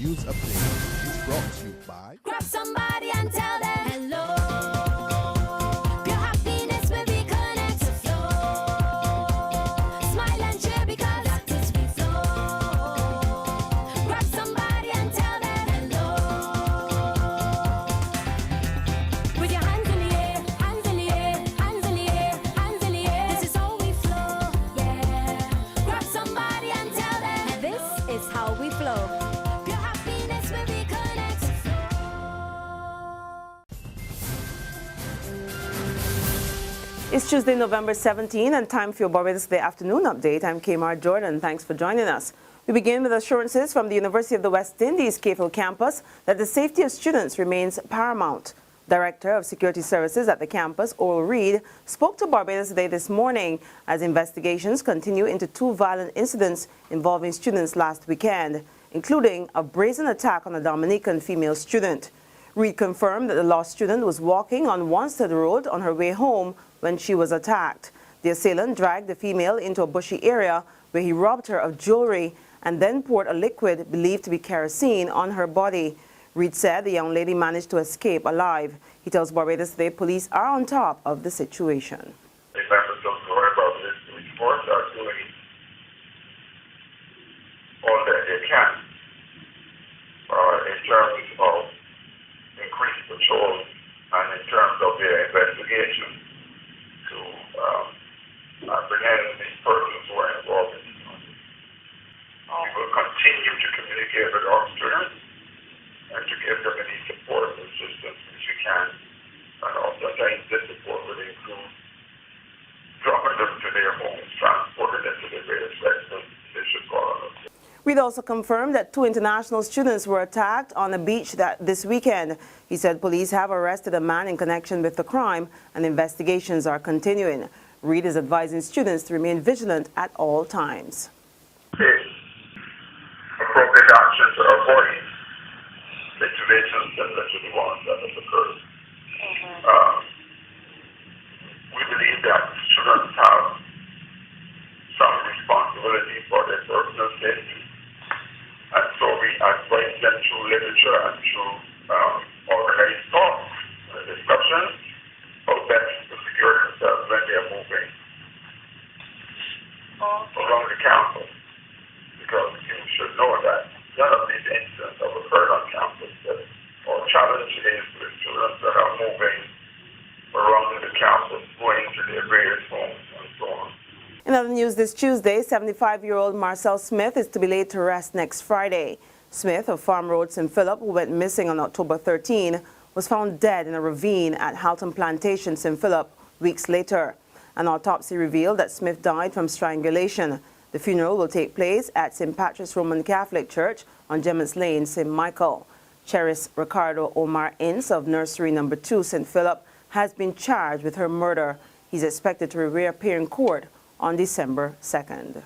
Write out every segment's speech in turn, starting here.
News Update is brought to you by... Grab somebody and tell them hello. Pure happiness will be connect to flow. Smile and cheer because that is we flow. Grab somebody and tell them hello. With your hands in the air, hands in the air, hands in the air, hands in the air. This is how we flow, yeah. Grab somebody and tell them this is how we flow. Pure happiness will be connect to flow. It's Tuesday, November 17, and time for your Barbados Day afternoon update. I'm Kmar Jordan. Thanks for joining us. We begin with assurances from the University of the West Indies Capehill campus that the safety of students remains paramount. Director of Security Services at the campus, Oral Reid, spoke to Barbados Day this morning as investigations continue into two violent incidents involving students last weekend, including a brazen attack on a Dominican female student. Reid confirmed that the lost student was walking on Wanstead Road on her way home when she was attacked. The assailant dragged the female into a bushy area where he robbed her of jewelry and then poured a liquid believed to be kerosene on her body. Reid said the young lady managed to escape alive. He tells Barbados Today police are on top of the situation. The members of the Barbados Police Force are doing all that they can in terms of increased patrol and in terms of their investigation to apprehend these persons who are involved in this. We will continue to communicate with our students and to give them any support and assistance which we can. And also, this support will include dropping them to their homes, transporting them to their various residents. They should call on us. Reid also confirmed that two international students were attacked on a beach this weekend. He said police have arrested a man in connection with the crime and investigations are continuing. Reid is advising students to remain vigilant at all times. Take appropriate action to avoid situations similar to the ones that have occurred. We believe that students have some responsibility for their personal safety. And so we advise them through literature and through organized talks and discussions how best to secure themselves when they are moving around the campus. Because you should know that none of these incidents have occurred on campus. Our challenge is with students that are moving around the campus, going to their various homes and so on. In other news this Tuesday, 75-year-old Marcelle Smith is to be laid to rest next Friday. Smith of Farm Road, St. Philip, who went missing on October 13, was found dead in a ravine at Halton Plantation, St. Philip, weeks later. An autopsy revealed that Smith died from strangulation. The funeral will take place at St. Patrick's Roman Catholic Church on Gemmitt's Lane, St. Michael. Cheris Ricardo Omar Ince of Nursery No. 2, St. Philip, has been charged with her murder. He's expected to reappear in court on December 2nd.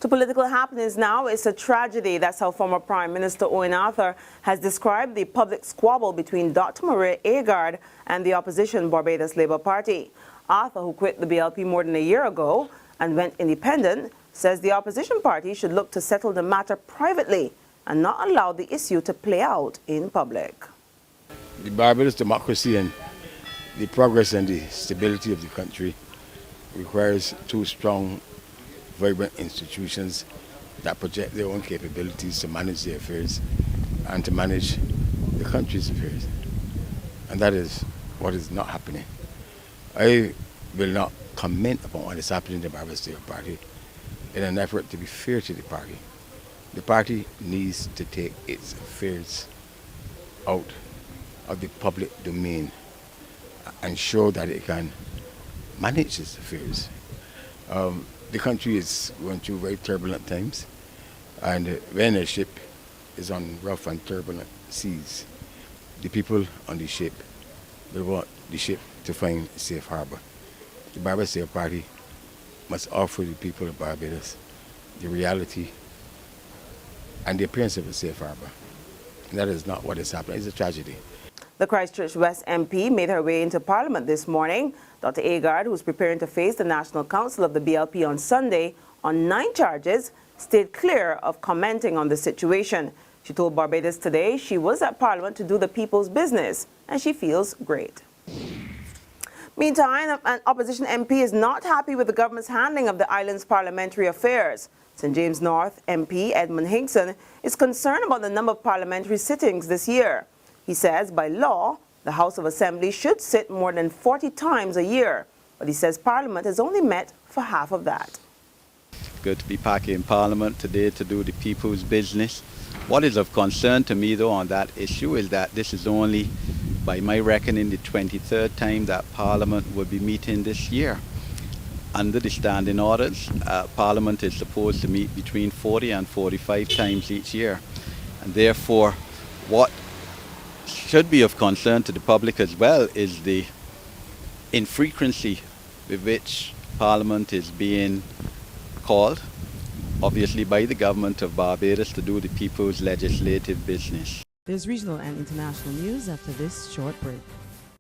To political happenings now, it's a tragedy. That's how former Prime Minister Owen Arthur has described the public squabble between Dr. Maria Agard and the opposition Barbados Labour Party. Arthur, who quit the BLP more than a year ago and went independent, says the opposition party should look to settle the matter privately and not allow the issue to play out in public. The Barbados democracy and the progress and the stability of the country requires two strong, vibrant institutions that project their own capabilities to manage their affairs and to manage the country's affairs. And that is what is not happening. I will not comment upon what is happening in the Barbados Labour Party in an effort to be fair to the party. The party needs to take its affairs out of the public domain and show that it can manage its affairs. The country is going through very turbulent times, and when a ship is on rough and turbulent seas, the people on the ship will want the ship to find a safe harbor. The Barbados Labour Party must offer the people of Barbados the reality and the appearance of a safe harbor. And that is not what is happening. It's a tragedy. The Christchurch West MP made her way into Parliament this morning. Dr. Agard, who's preparing to face the National Council of the BLP on Sunday on 9 charges, stayed clear of commenting on the situation. She told Barbados Today she was at Parliament to do the people's business, and she feels great. Meantime, an opposition MP is not happy with the government's handling of the island's parliamentary affairs. St. James North MP Edmund Hinkson is concerned about the number of parliamentary sittings this year. He says by law, the House of Assembly should sit more than 40 times a year, but he says Parliament has only met for half of that. Good to be back in Parliament today to do the people's business. What is of concern to me, though, on that issue is that this is only, by my reckoning, the 23rd time that Parliament will be meeting this year. Under the standing orders, Parliament is supposed to meet between 40 and 45 times each year. And therefore, what should be of concern to the public as well is the infrequency with which Parliament is being called, obviously by the government of Barbados, to do the people's legislative business. There's regional and international news after this short break.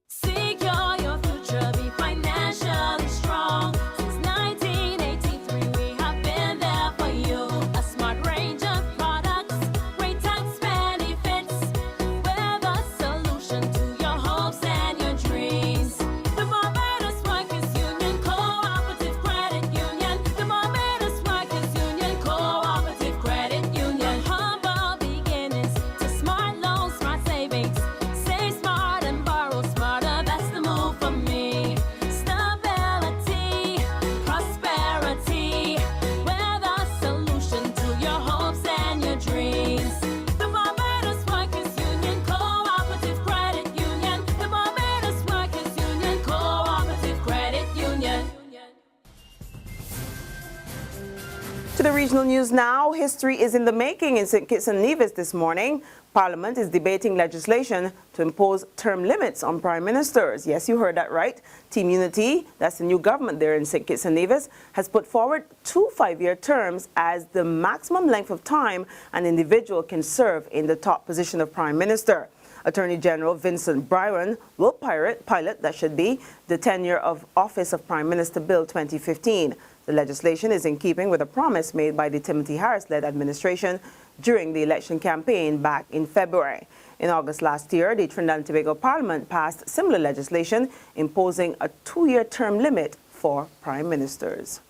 Secure your future, be financially strong. Since 1983, we have been there for you. A smart range of products, great tax benefits. We're the solution to your hopes and your dreams. The Barbados Workers Union Cooperative Credit Union. The Barbados Workers Union Cooperative Credit Union. Humble beginnings to smart loans, smart savings. Save smart and borrow smarter, that's the move for me. Stability, prosperity, we're the solution to your hopes and your dreams. The Barbados Workers Union Cooperative Credit Union. The Barbados Workers Union Cooperative Credit Union. To the regional news now, history is in the making in St. Kitts and Nevis this morning. Parliament is debating legislation to impose term limits on prime ministers. Yes, you heard that right. Team Unity, that's the new government there in St. Kitts and Nevis, has put forward 2 5-year terms as the maximum length of time an individual can serve in the top position of prime minister. Attorney General Vincent Bryan will pilot the tenure of office of Prime Minister Bill 2015. The legislation is in keeping with a promise made by the Timothy Harris-led administration during the election campaign back in February. In August last year, the Trinidad and Tobago Parliament passed similar legislation imposing a 2-year term limit for prime ministers.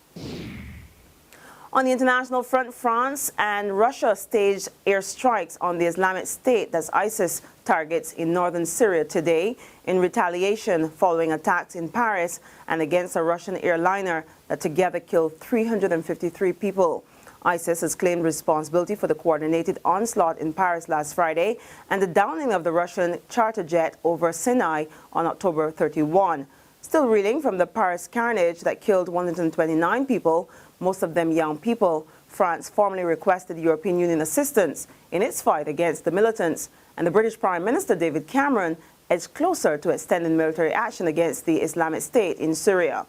On the international front, France and Russia staged airstrikes on the Islamic State, that's ISIS, targets in northern Syria today in retaliation following attacks in Paris and against a Russian airliner that together killed 353 people. ISIS has claimed responsibility for the coordinated onslaught in Paris last Friday and the downing of the Russian charter jet over Sinai on October 31. Still reeling from the Paris carnage that killed 129 people, most of them young people, France formally requested European Union assistance in its fight against the militants, and the British Prime Minister David Cameron edged closer to extending military action against the Islamic State in Syria.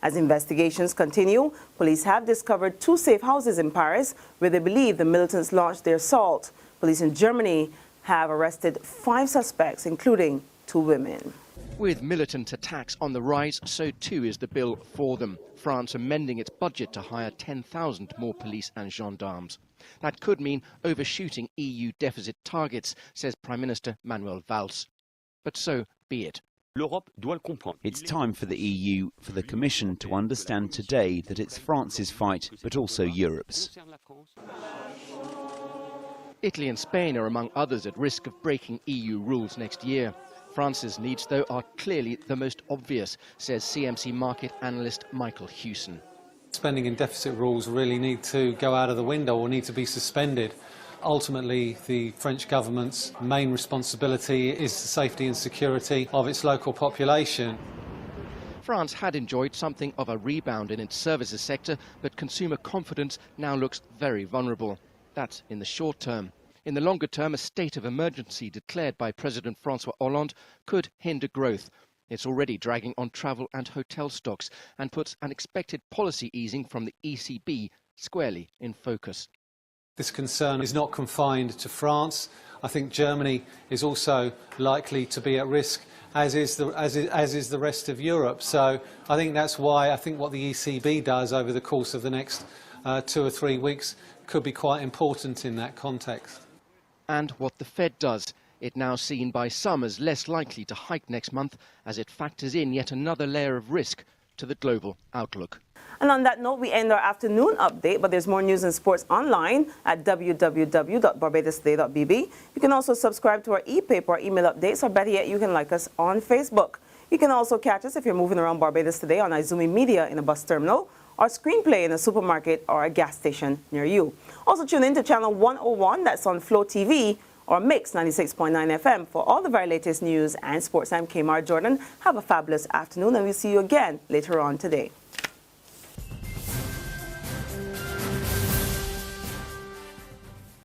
As investigations continue, police have discovered 2 safe houses in Paris where they believe the militants launched their assault. Police in Germany have arrested 5 suspects, including 2 women. With militant attacks on the rise, so too is the bill for them. France amending its budget to hire 10,000 more police and gendarmes. That could mean overshooting EU deficit targets, says Prime Minister Manuel Valls. But so be it. It's time for the EU, for the Commission to understand today that it's France's fight, but also Europe's. Italy and Spain are among others at risk of breaking EU rules next year. France's needs, though, are clearly the most obvious, says CMC market analyst Michael Hewson. Spending and deficit rules really need to go out of the window or need to be suspended. Ultimately, the French government's main responsibility is the safety and security of its local population. France had enjoyed something of a rebound in its services sector, but consumer confidence now looks very vulnerable. That's in the short term. In the longer term, a state of emergency declared by President François Hollande could hinder growth. It's already dragging on travel and hotel stocks and puts an expected policy easing from the ECB squarely in focus. This concern is not confined to France. I think Germany is also likely to be at risk, as is the rest of Europe. So I think that's why I think what the ECB does over the course of the next 2 or 3 weeks could be quite important in that context. And what the Fed does. It now seen by some as less likely to hike next month as it factors in yet another layer of risk to the global outlook. And on that note, we end our afternoon update, but there's more news and sports online at www.barbadostoday.bb. You can also subscribe to our e-paper or email updates, or better yet, you can like us on Facebook. You can also catch us if you're moving around Barbados today on Izumi Media in a bus terminal, or Screenplay in a supermarket or a gas station near you. Also tune in to channel 101, that's on Flow TV, or Mix 96.9 FM for all the very latest news and sports. I'm Kmar Jordan. Have a fabulous afternoon, and we'll see you again later on today.